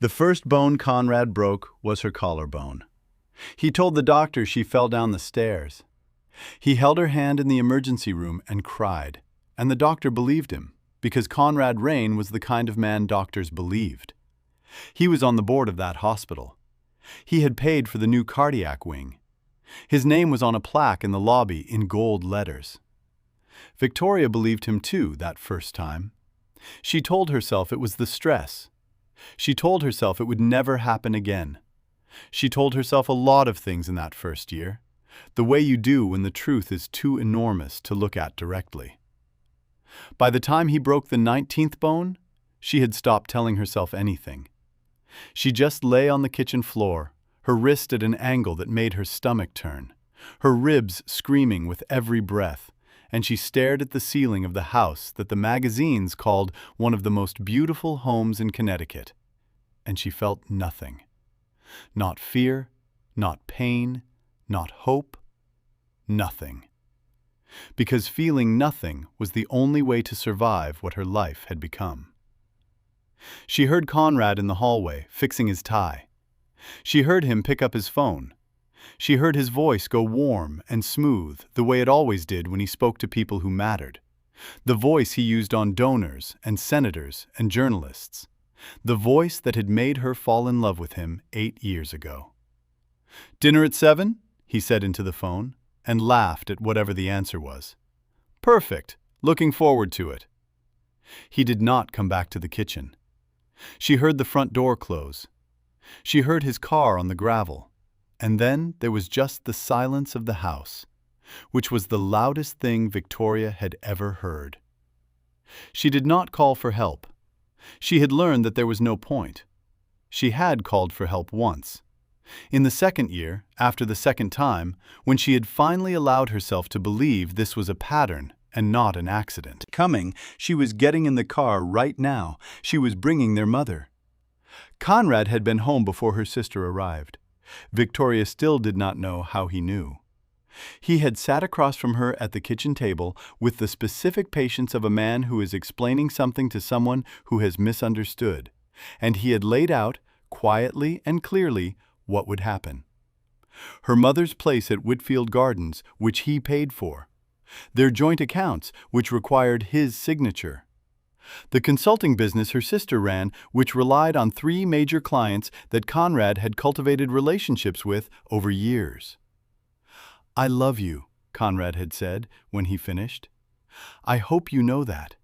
The first bone Conrad broke was her collarbone. He told the doctor she fell down the stairs. He held her hand in the emergency room and cried, and the doctor believed him, because Conrad Reine was the kind of man doctors believed. He was on the board of that hospital. He had paid for the new cardiac wing. His name was on a plaque in the lobby in gold letters. Victoria believed him too that first time. She told herself it was the stress. She told herself it would never happen again. She told herself a lot of things in that first year, the way you do when the truth is too enormous to look at directly. By the time he broke the 19th bone, she had stopped telling herself anything. She just lay on the kitchen floor, her wrist at an angle that made her stomach turn, her ribs screaming with every breath, and she stared at the ceiling of the house that the magazines called one of the most beautiful homes in Connecticut. And she felt nothing. Not fear, not pain, not hope, nothing. Because feeling nothing was the only way to survive what her life had become. She heard Conrad in the hallway, fixing his tie. She heard him pick up his phone. She heard his voice go warm and smooth, the way it always did when he spoke to people who mattered. The voice he used on donors and senators and journalists. The voice that had made her fall in love with him 8 years ago. "Dinner at 7?" he said into the phone, and laughed at whatever the answer was. "Perfect. Looking forward to it." He did not come back to the kitchen. She heard the front door close. She heard his car on the gravel. And then there was just the silence of the house, which was the loudest thing Victoria had ever heard. She did not call for help. She had learned that there was no point. She had called for help once. In the second year, after the second time, when she had finally allowed herself to believe this was a pattern and not an accident. Coming, she was getting in the car right now. She was bringing their mother. Conrad had been home before her sister arrived. Victoria still did not know how he knew. He had sat across from her at the kitchen table with the specific patience of a man who is explaining something to someone who has misunderstood, and he had laid out, quietly and clearly, what would happen. Her mother's place at Whitfield Gardens, which he paid for. Their joint accounts, which required his signature. The consulting business her sister ran, which relied on 3 major clients that Conrad had cultivated relationships with over years. "I love you," Conrad had said when he finished. "I hope you know that.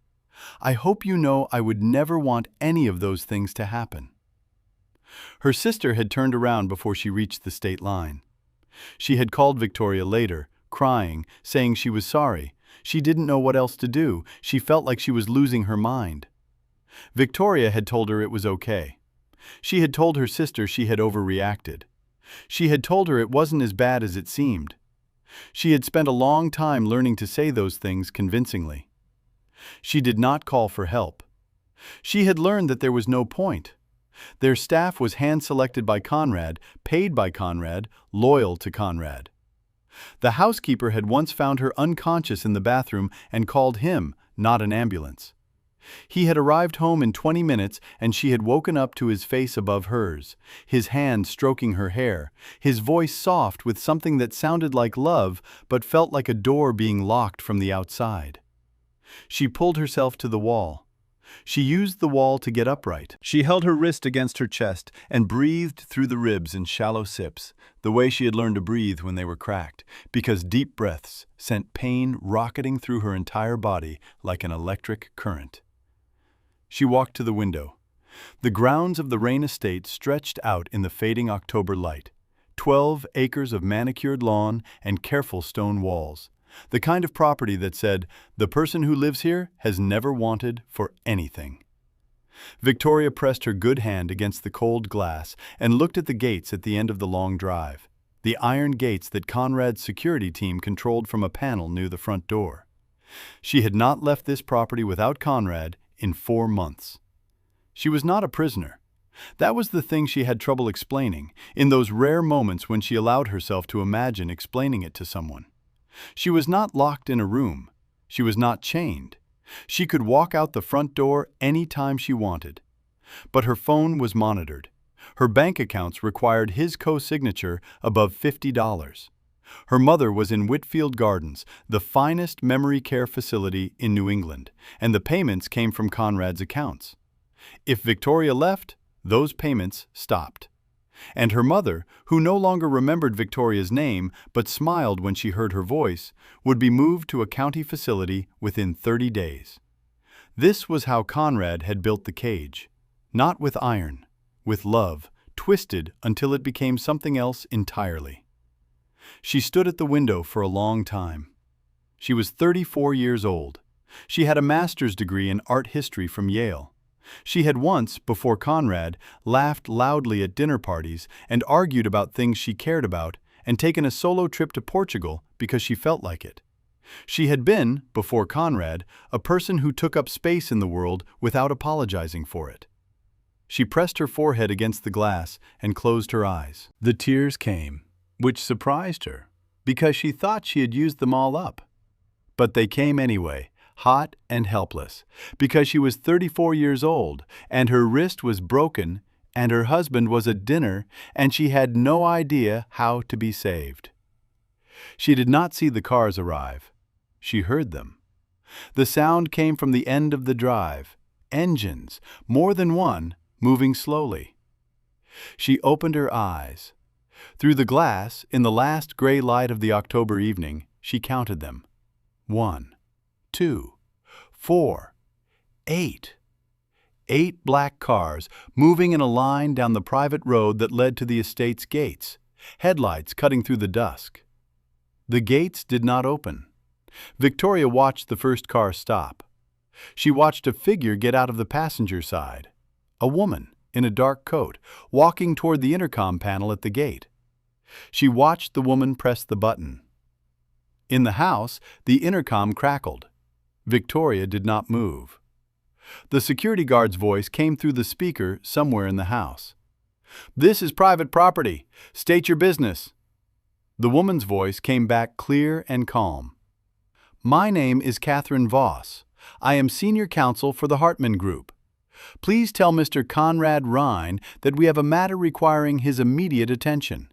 I hope you know I would never want any of those things to happen." Her sister had turned around before she reached the state line. She had called Victoria later, crying, saying she was sorry. She didn't know what else to do. She felt like she was losing her mind. Victoria had told her it was okay. She had told her sister she had overreacted. She had told her it wasn't as bad as it seemed. She had spent a long time learning to say those things convincingly. She did not call for help. She had learned that there was no point. Their staff was hand-selected by Conrad, paid by Conrad, loyal to Conrad. The housekeeper had once found her unconscious in the bathroom and called him, not an ambulance. He had arrived home in 20 minutes and she had woken up to his face above hers, his hand stroking her hair, his voice soft with something that sounded like love but felt like a door being locked from the outside. She pulled herself to the wall. She used the wall to get upright. She held her wrist against her chest and breathed through the ribs in shallow sips, the way she had learned to breathe when they were cracked, because deep breaths sent pain rocketing through her entire body like an electric current. She walked to the window. The grounds of the Reine estate stretched out in the fading October light. 12 acres of manicured lawn and careful stone walls. The kind of property that said, "The person who lives here has never wanted for anything." Victoria pressed her good hand against the cold glass and looked at the gates at the end of the long drive, the iron gates that Conrad's security team controlled from a panel near the front door. She had not left this property without Conrad in 4 months. She was not a prisoner. That was the thing she had trouble explaining, in those rare moments when she allowed herself to imagine explaining it to someone. She was not locked in a room. She was not chained. She could walk out the front door any time she wanted. But her phone was monitored. Her bank accounts required his co-signature above $50. Her mother was in Whitfield Gardens, the finest memory care facility in New England, and the payments came from Conrad's accounts. If Victoria left, those payments stopped. And her mother, who no longer remembered Victoria's name but smiled when she heard her voice, would be moved to a county facility within 30 days. This was how Conrad had built the cage. Not with iron, with love, twisted until it became something else entirely. She stood at the window for a long time. She was 34 years old. She had a master's degree in art history from Yale. She had once, before Conrad, laughed loudly at dinner parties and argued about things she cared about and taken a solo trip to Portugal because she felt like it. She had been, before Conrad, a person who took up space in the world without apologizing for it. She pressed her forehead against the glass and closed her eyes. The tears came, which surprised her, because she thought she had used them all up. But they came anyway, hot and helpless, because she was 34 years old, and her wrist was broken, and her husband was at dinner, and she had no idea how to be saved. She did not see the cars arrive. She heard them. The sound came from the end of the drive, engines, more than one, moving slowly. She opened her eyes. Through the glass, in the last gray light of the October evening, she counted them. 1, 2, 4, 8. 8 black cars moving in a line down the private road that led to the estate's gates, headlights cutting through the dusk. The gates did not open. Victoria watched the first car stop. She watched a figure get out of the passenger side. A woman, in a dark coat, walking toward the intercom panel at the gate. She watched the woman press the button. In the house, the intercom crackled. Victoria did not move. The security guard's voice came through the speaker somewhere in the house. "This is private property. State your business." The woman's voice came back clear and calm. "My name is Catherine Voss. I am senior counsel for the Hartman Group. Please tell Mr. Conrad Reine that we have a matter requiring his immediate attention.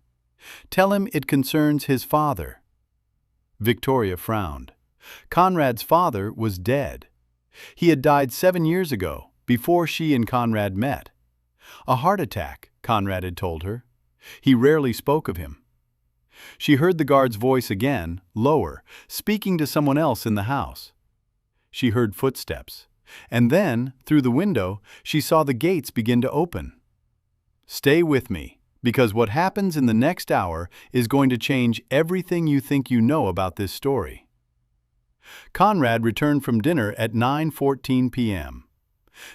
Tell him it concerns his father." Victoria frowned. Conrad's father was dead. He had died 7 years ago, before she and Conrad met. A heart attack, Conrad had told her. He rarely spoke of him. She heard the guard's voice again, lower, speaking to someone else in the house. She heard footsteps, and then, through the window, she saw the gates begin to open. "Stay with me, because what happens in the next hour is going to change everything you think you know about this story." Conrad returned from dinner at 9:14 p.m.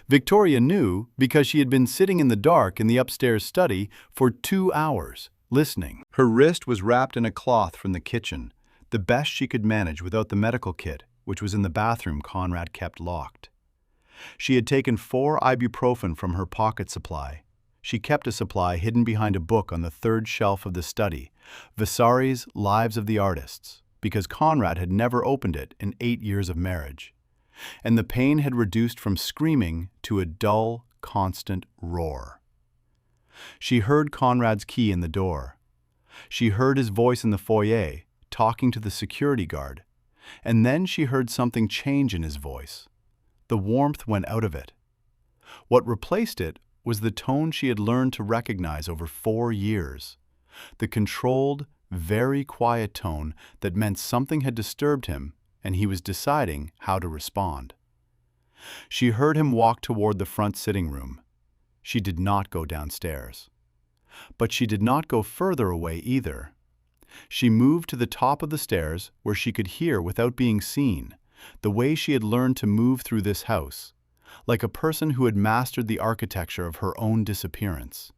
Victoria knew because she had been sitting in the dark in the upstairs study for 2 hours, listening. Her wrist was wrapped in a cloth from the kitchen, the best she could manage without the medical kit, which was in the bathroom Conrad kept locked. She had taken 4 ibuprofen from her pocket supply. She kept a supply hidden behind a book on the 3rd shelf of the study, Vasari's Lives of the Artists, because Conrad had never opened it in 8 years of marriage. And the pain had reduced from screaming to a dull, constant roar. She heard Conrad's key in the door. She heard his voice in the foyer, talking to the security guard. And then she heard something change in his voice. The warmth went out of it. What replaced it was the tone she had learned to recognize over 4 years. The controlled, very quiet tone that meant something had disturbed him and he was deciding how to respond. She heard him walk toward the front sitting room. She did not go downstairs. But she did not go further away either. She moved to the top of the stairs where she could hear without being seen, the way she had learned to move through this house, like a person who had mastered the architecture of her own disappearance.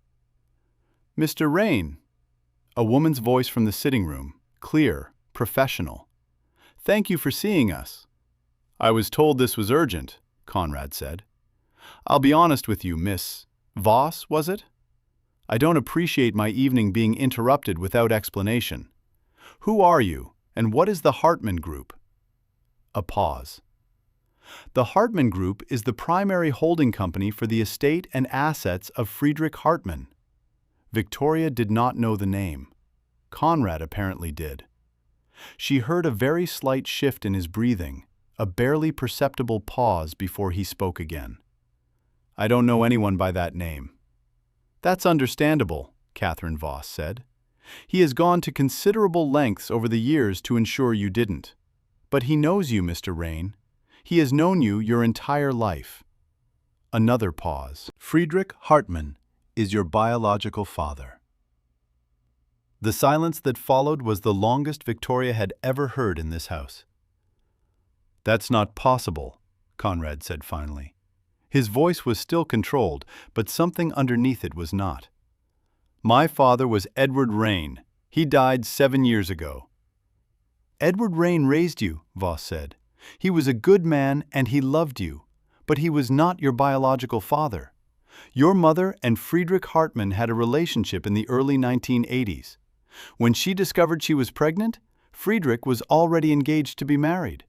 "Mr. Reine," a woman's voice from the sitting room, clear, professional. "Thank you for seeing us." "I was told this was urgent," Conrad said. "I'll be honest with you, Miss Voss, was it? I don't appreciate my evening being interrupted without explanation. Who are you, and what is the Hartman Group?" A pause. The Hartman Group is the primary holding company for the estate and assets of Friedrich Hartmann. Victoria did not know the name. Conrad apparently did. She heard a very slight shift in his breathing, a barely perceptible pause before he spoke again. "I don't know anyone by that name." "That's understandable," Catherine Voss said. "He has gone to considerable lengths over the years to ensure you didn't. But he knows you, Mr. Reine. He has known you your entire life." Another pause. "Friedrich Hartmann is your biological father." The silence that followed was the longest Victoria had ever heard in this house. "That's not possible," Conrad said finally. His voice was still controlled, but something underneath it was not. "My father was Edward Reine. He died 7 years ago." "Edward Reine raised you," Voss said. "He was a good man and he loved you, but he was not your biological father. Your mother and Friedrich Hartmann had a relationship in the early 1980s. When she discovered she was pregnant, Friedrich was already engaged to be married.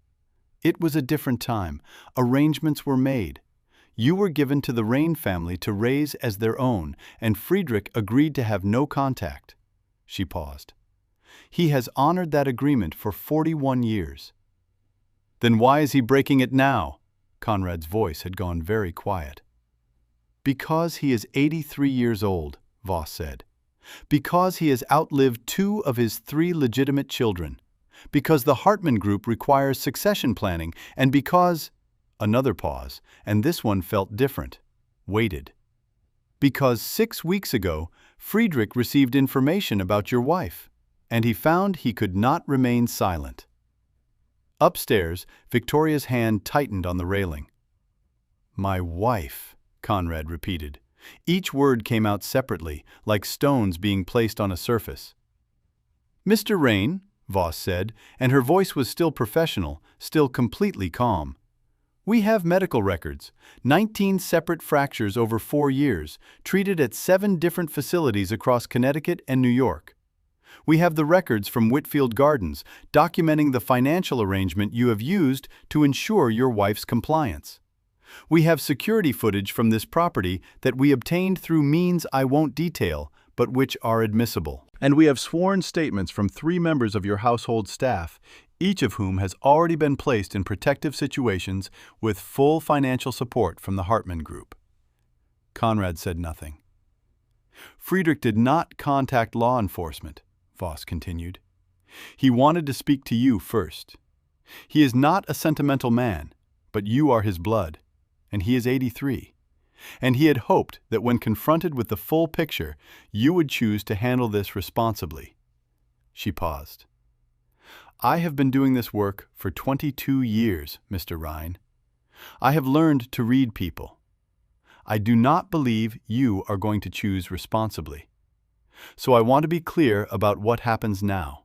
It was a different time. Arrangements were made. You were given to the Reine family to raise as their own, and Friedrich agreed to have no contact." She paused. "He has honored that agreement for 41 years. "Then why is he breaking it now?" Conrad's voice had gone very quiet. "Because he is 83 years old," Voss said. "Because he has outlived 2 of his 3 legitimate children. Because the Hartman Group requires succession planning, and because—" Another pause, and this one felt different. Waited. "Because 6 weeks ago, Friedrich received information about your wife, and he found he could not remain silent." Upstairs, Victoria's hand tightened on the railing. "My wife," Conrad repeated. Each word came out separately, like stones being placed on a surface. "Mr. Reine," Voss said, and her voice was still professional, still completely calm. "We have medical records, 19 separate fractures over 4 years, treated at 7 different facilities across Connecticut and New York. We have the records from Whitfield Gardens, documenting the financial arrangement you have used to ensure your wife's compliance. We have security footage from this property that we obtained through means I won't detail, but which are admissible. And we have sworn statements from 3 members of your household staff, each of whom has already been placed in protective situations with full financial support from the Hartman Group." Conrad said nothing. "Friedrich did not contact law enforcement," Voss continued. "He wanted to speak to you first. He is not a sentimental man, but you are his blood, and he is 83. And he had hoped that when confronted with the full picture, you would choose to handle this responsibly." She paused. "I have been doing this work for 22 years, Mr. Reine. I have learned to read people. I do not believe you are going to choose responsibly. So I want to be clear about what happens now."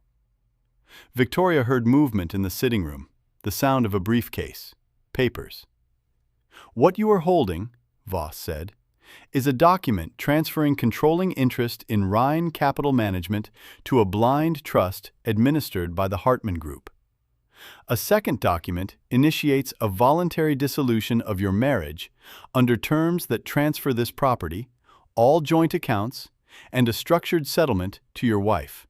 Victoria heard movement in the sitting room, the sound of a briefcase, papers. "What you are holding," Voss said, "is a document transferring controlling interest in Reine Capital Management to a blind trust administered by the Hartman Group. A second document initiates a voluntary dissolution of your marriage under terms that transfer this property, all joint accounts, and a structured settlement to your wife.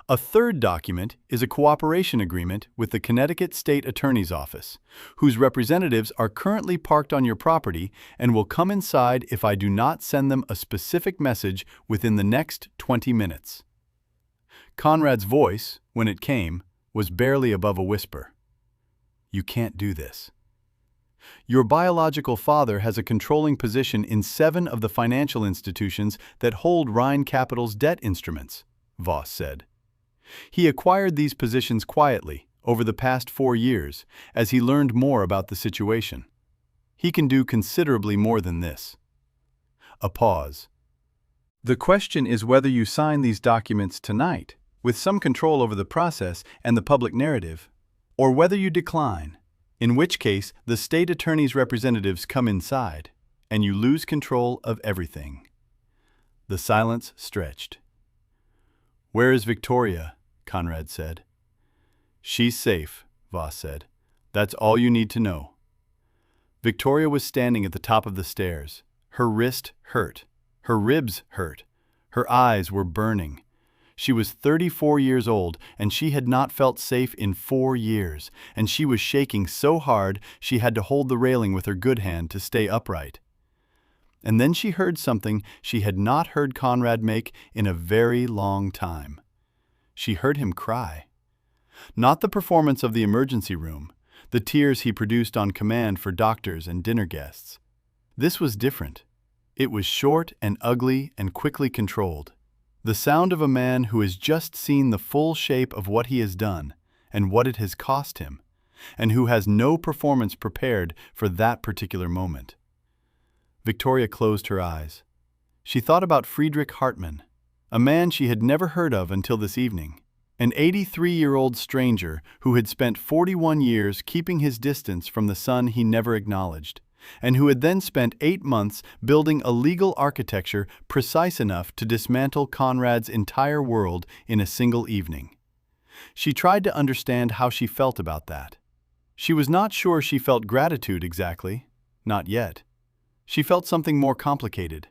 A third document is a cooperation agreement with the Connecticut State Attorney's Office, whose representatives are currently parked on your property and will come inside if I do not send them a specific message within the next 20 minutes. Conrad's voice, when it came, was barely above a whisper. "You can't do this. Your biological father has a controlling position in 7 of the financial institutions that hold Reine Capital's debt instruments," Voss said. "He acquired these positions quietly over the past 4 years as he learned more about the situation. He can do considerably more than this." A pause. "The question is whether you sign these documents tonight, with some control over the process and the public narrative, or whether you decline, in which case the state attorney's representatives come inside, and you lose control of everything." The silence stretched. "Where is Victoria?" Conrad said. "She's safe," Voss said. "That's all you need to know. Victoria was standing at the top of the stairs. Her wrist hurt. Her ribs hurt. Her eyes were burning. She was 34 years old, and she had not felt safe in 4 years, and she was shaking so hard she had to hold the railing with her good hand to stay upright. And then she heard something she had not heard Conrad make in a very long time. She heard him cry. Not the performance of the emergency room, the tears he produced on command for doctors and dinner guests. This was different. It was short and ugly and quickly controlled. The sound of a man who has just seen the full shape of what he has done and what it has cost him, and who has no performance prepared for that particular moment. Victoria closed her eyes. She thought about Friedrich Hartmann, a man she had never heard of until this evening, an 83-year-old stranger who had spent 41 years keeping his distance from the son he never acknowledged, and who had then spent 8 months building a legal architecture precise enough to dismantle Conrad's entire world in a single evening. She tried to understand how she felt about that. She was not sure she felt gratitude exactly, not yet. She felt something more complicated.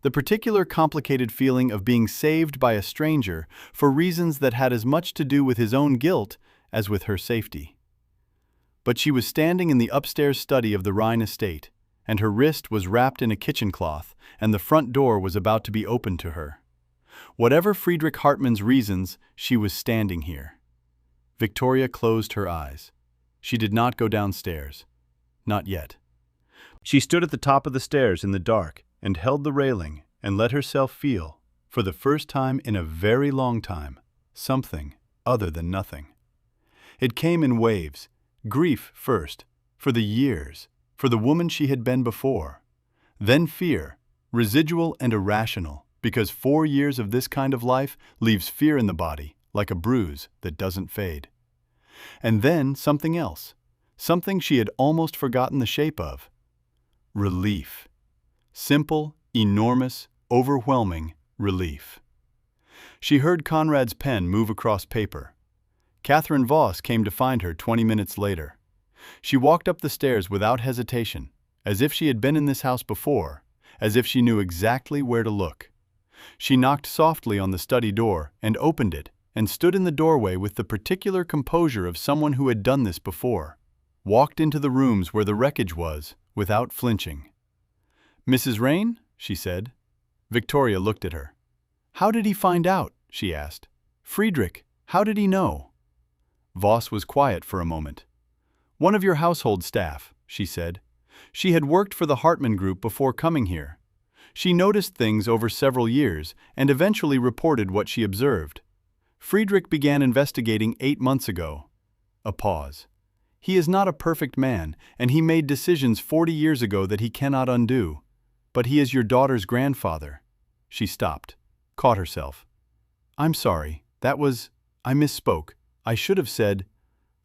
The particular complicated feeling of being saved by a stranger for reasons that had as much to do with his own guilt as with her safety. But she was standing in the upstairs study of the Reine estate, and her wrist was wrapped in a kitchen cloth, and the front door was about to be opened to her. Whatever Friedrich Hartmann's reasons, she was standing here. Victoria closed her eyes. She did not go downstairs. Not yet. She stood at the top of the stairs in the dark and held the railing and let herself feel, for the first time in a very long time, something other than nothing. It came in waves. Grief first, for the years, for the woman she had been before. Then fear, residual and irrational, because 4 years of this kind of life leaves fear in the body, like a bruise that doesn't fade. And then something else, something she had almost forgotten the shape of. Relief. Simple, enormous, overwhelming relief. She heard Conrad's pen move across paper. Catherine Voss came to find her 20 minutes later. She walked up the stairs without hesitation, as if she had been in this house before, as if she knew exactly where to look. She knocked softly on the study door and opened it, and stood in the doorway with the particular composure of someone who had done this before. Walked into the rooms where the wreckage was, without flinching. "Mrs. Reine?" she said. Victoria looked at her. "How did he find out?" she asked. "Friedrich, how did he know?" Voss was quiet for a moment. "One of your household staff," she said. She had worked for the Hartmann Group before coming here. She noticed things over several years and eventually reported what she observed. Friedrich began investigating 8 months ago. A pause. "He is not a perfect man, and he made decisions 40 years ago that he cannot undo. But he is your daughter's grandfather." She stopped, caught herself. "I'm sorry, I misspoke. I should have said,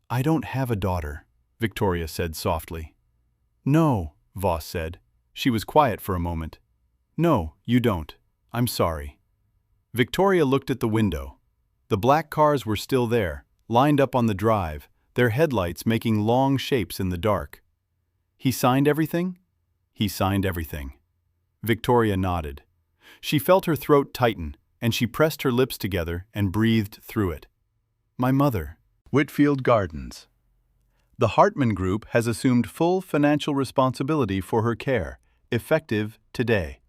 I don't have a daughter," Victoria said softly. "No," Voss said. She was quiet for a moment. "No, you don't. I'm sorry." Victoria looked at the window. The black cars were still there, lined up on the drive, their headlights making long shapes in the dark. "He signed everything?" "He signed everything." Victoria nodded. She felt her throat tighten, and she pressed her lips together and breathed through it. "My mother." Whitfield Gardens. The Hartmann Group has assumed full financial responsibility for her care, effective today.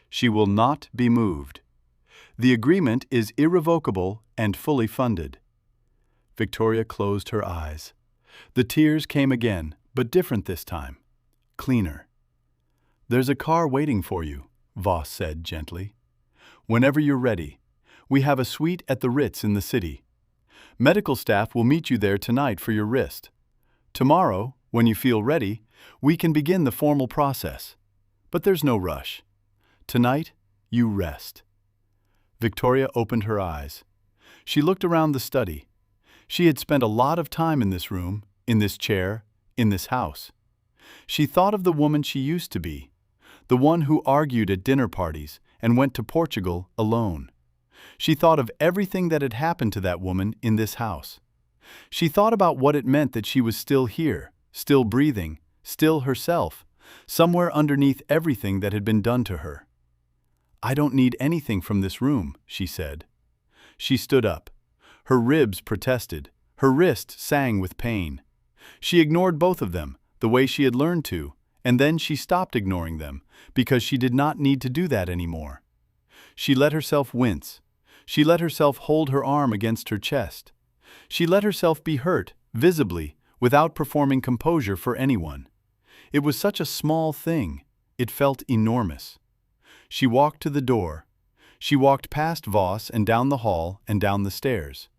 She will not be moved. The agreement is irrevocable and fully funded. Victoria closed her eyes. The tears came again, but different this time. Cleaner. "There's a car waiting for you," Voss said gently. "Whenever you're ready. We have a suite at the Ritz in the city. Medical staff will meet you there tonight for your wrist. Tomorrow, when you feel ready, we can begin the formal process. But there's no rush. Tonight, you rest." Victoria opened her eyes. She looked around the study. She had spent a lot of time in this room, in this chair, in this house. She thought of the woman she used to be, the one who argued at dinner parties and went to Portugal alone. She thought of everything that had happened to that woman in this house. She thought about what it meant that she was still here, still breathing, still herself, somewhere underneath everything that had been done to her. "I don't need anything from this room," she said. She stood up. Her ribs protested. Her wrist sang with pain. She ignored both of them, the way she had learned to, and then she stopped ignoring them, because she did not need to do that anymore. She let herself wince. She let herself hold her arm against her chest. She let herself be hurt, visibly, without performing composure for anyone. It was such a small thing. It felt enormous. She walked to the door. She walked past Voss and down the hall and down the stairs.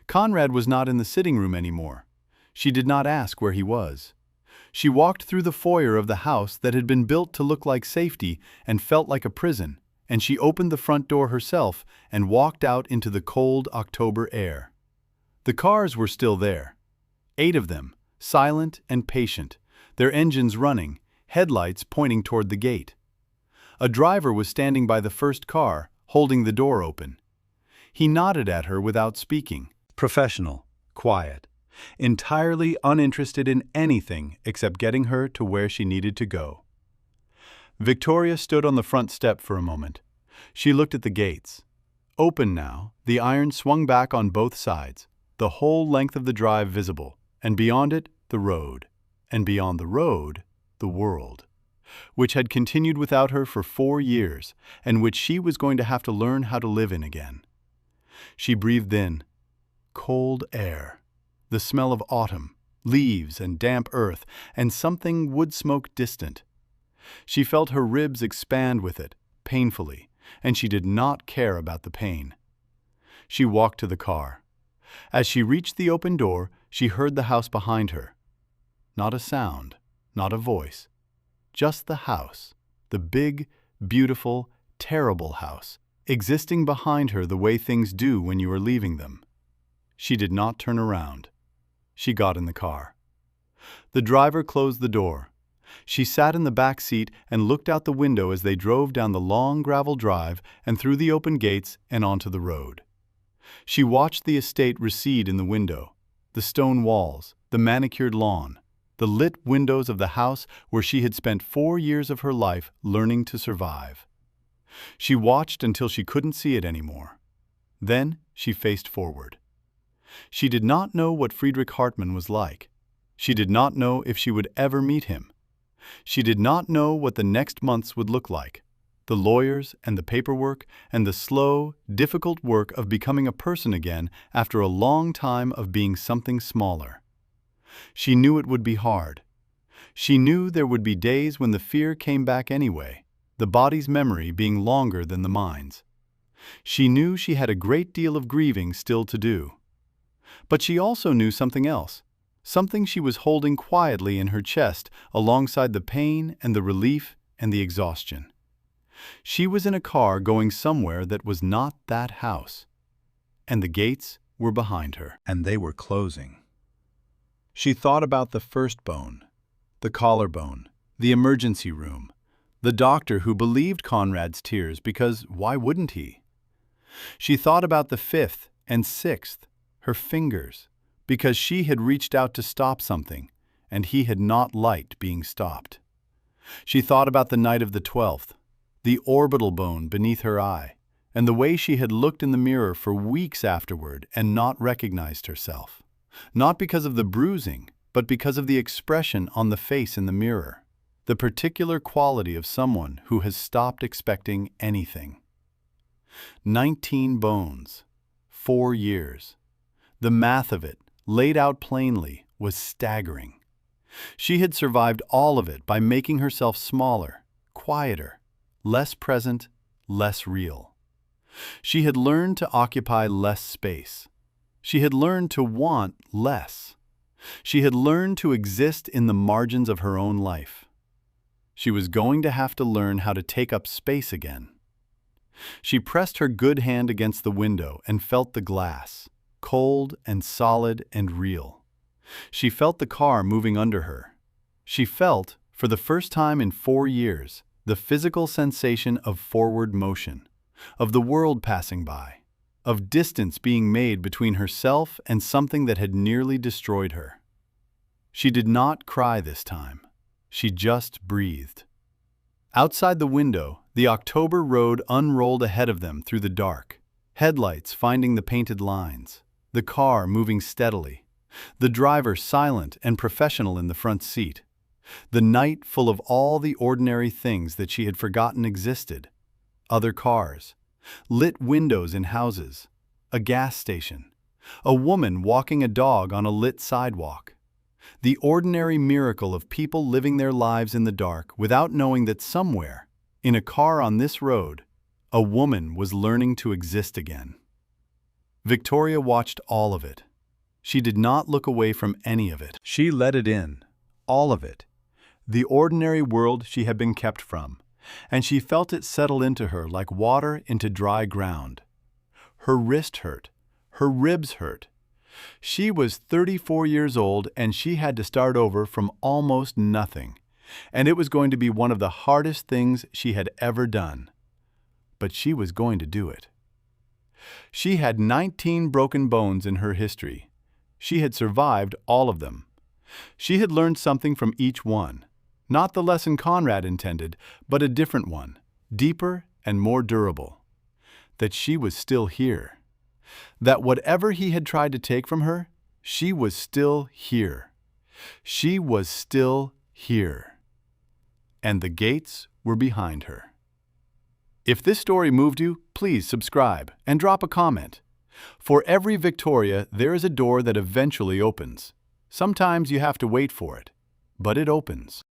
Conrad was not in the sitting room anymore. She did not ask where he was. She walked through the foyer of the house that had been built to look like safety and felt like a prison, and she opened the front door herself and walked out into the cold October air. The cars were still there. 8 of them, silent and patient, their engines running, headlights pointing toward the gate. A driver was standing by the first car, holding the door open. He nodded at her without speaking. Professional, quiet, entirely uninterested in anything except getting her to where she needed to go. Victoria stood on the front step for a moment. She looked at the gates. Open now, the iron swung back on both sides, the whole length of the drive visible, and beyond it, the road, and beyond the road, the world, which had continued without her for 4 years, and which she was going to have to learn how to live in again. She breathed in. Cold air, the smell of autumn, leaves and damp earth, and something wood smoke distant. She felt her ribs expand with it, painfully, and she did not care about the pain. She walked to the car. As she reached the open door, she heard the house behind her. Not a sound, not a voice, just the house, the big, beautiful, terrible house, existing behind her the way things do when you are leaving them. She did not turn around. She got in the car. The driver closed the door. She sat in the back seat and looked out the window as they drove down the long gravel drive and through the open gates and onto the road. She watched the estate recede in the window, the stone walls, the manicured lawn, the lit windows of the house where she had spent 4 years of her life learning to survive. She watched until she couldn't see it anymore. Then she faced forward. She did not know what Friedrich Hartmann was like. She did not know if she would ever meet him. She did not know what the next months would look like. The lawyers and the paperwork and the slow, difficult work of becoming a person again after a long time of being something smaller. She knew it would be hard. She knew there would be days when the fear came back anyway, the body's memory being longer than the mind's. She knew she had a great deal of grieving still to do. But she also knew something else, something she was holding quietly in her chest alongside the pain and the relief and the exhaustion. She was in a car going somewhere that was not that house, and the gates were behind her, and they were closing. She thought about the first bone, the collarbone, the emergency room, the doctor who believed Conrad's tears because why wouldn't he? She thought about the 5th and 6th, her fingers, because she had reached out to stop something, and he had not liked being stopped. She thought about the night of the 12th, the orbital bone beneath her eye, and the way she had looked in the mirror for weeks afterward and not recognized herself. Not because of the bruising, but because of the expression on the face in the mirror, the particular quality of someone who has stopped expecting anything. 19 bones, 4 years. The math of it, laid out plainly, was staggering. She had survived all of it by making herself smaller, quieter, less present, less real. She had learned to occupy less space. She had learned to want less. She had learned to exist in the margins of her own life. She was going to have to learn how to take up space again. She pressed her good hand against the window and felt the glass, cold and solid and real. She felt the car moving under her. She felt, for the first time in 4 years, the physical sensation of forward motion, of the world passing by, of distance being made between herself and something that had nearly destroyed her. She did not cry this time. She just breathed. Outside the window, the October road unrolled ahead of them through the dark, headlights finding the painted lines, the car moving steadily, the driver silent and professional in the front seat. The night full of all the ordinary things that she had forgotten existed. Other cars, lit windows in houses, a gas station, a woman walking a dog on a lit sidewalk. The ordinary miracle of people living their lives in the dark without knowing that somewhere, in a car on this road, a woman was learning to exist again. Victoria watched all of it. She did not look away from any of it. She let it in, all of it, the ordinary world she had been kept from, and she felt it settle into her like water into dry ground. Her wrist hurt, her ribs hurt. She was 34 years old and she had to start over from almost nothing, and it was going to be one of the hardest things she had ever done. But she was going to do it. She had 19 broken bones in her history. She had survived all of them. She had learned something from each one, not the lesson Conrad intended, but a different one, deeper and more durable. That she was still here. That whatever he had tried to take from her, she was still here. She was still here. And the gates were behind her. If this story moved you, please subscribe and drop a comment. For every Victoria, there is a door that eventually opens. Sometimes you have to wait for it, but it opens.